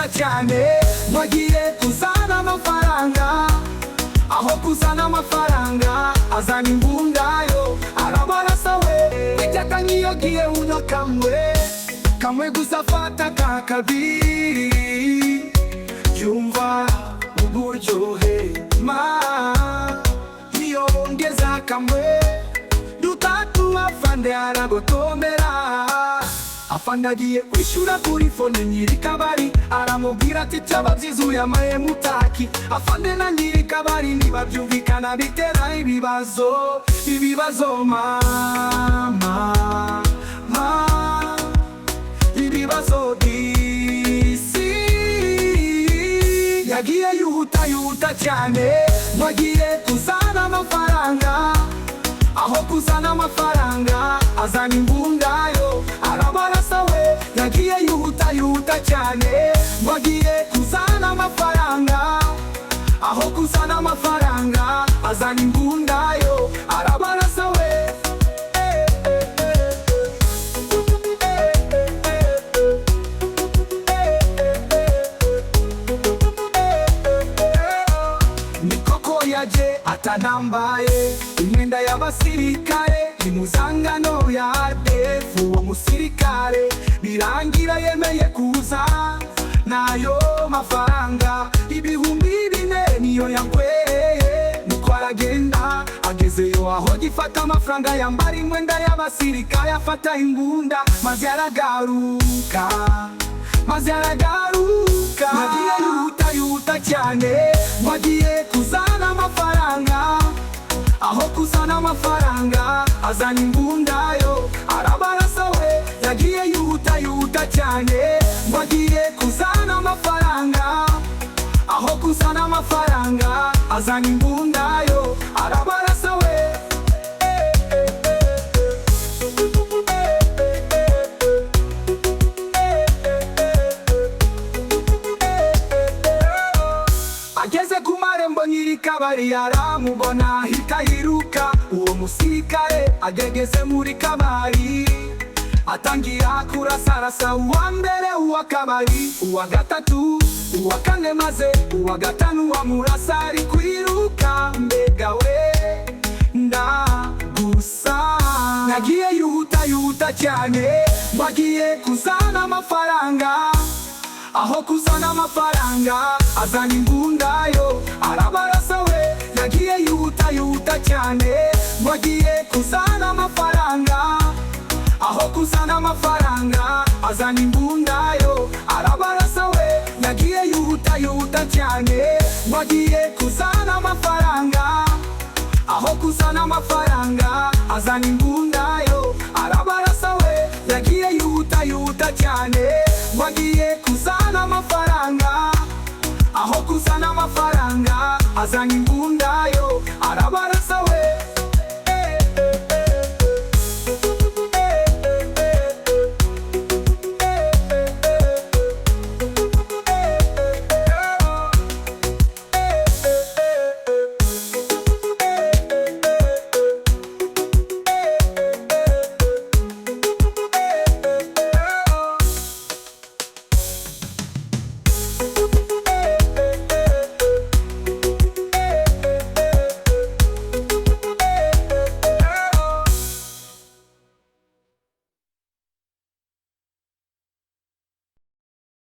yihuta cyane wagiye kuzana amafaranga. Aho kuzana amafaranga azana imbundayo arabarasa we. Itaka niyo giye uno kamwe gusa fata ka kabiri. Yumva uburyohe niyo ongeza kamwe dutatu afande aragotomera. Afande agiye kwishura kuri fone nyiri kabari aramubwira ati tababyizuye amahemutaki. Afande na nyiri kabari ntibabyumvikana bitera ibibazo ibibazo disi. Yagiye yihuta cyane wagiye kuzana amafaranga. Aho kuzana amafaranga azana imbundayo arabarasa we. Yagiye yihuta cyane wagiye kuzana amafaranga. Aho kuzana amafaranga azana imbundayo arabarasa we. Yaje atanambaye imyenda y'abasirikare imuzangano ya ADF. Uwo musirikare birangira yemeye kuza nayo mafaranga ibihumbi 4 niyo yangweye. Nuko aragenda agezeyo aho gifata amafaranga yambara imyenda y'abasirikare afata imbunda maze aragaruka. Yagiye yihuta cyane wagiye kuzana amafaranga. Aho kuzana amafaranga azana imbundayo arabarasa we. Yagiye yihuta cyane wagiye kuzana amafaranga. Aho kuzana amafaranga azana imbundayo arabarasa we. Ageze ku marembo nyiri kabari aramubona ahita yiruka. Uwo musirikare agegeze muri kabari atangira kurasarasa uwa mbere, uwa kabari, uwa gatatu, uwa kane maze uwa gatanu wamurasa ari kwiruka. Mbega we ndagusa. Nagiye yihuta cyane wagiye kuzana amafaranga. Aho kuzana amafaranga azana imbundayo arabarasa we. Yagiye yihuta cyane wagiye kuzana amafaranga. Aho kuzana amafaranga azana imbundayo arabarasa we. Yagiye yihuta cyane wagiye kuzana amafaranga. Aho kuzana amafaranga azana imbundayo arabarasa we. Yagiye yihuta cyane wagiye kuzana amafaranga. Aho kuzana amafaranga azana imbundayo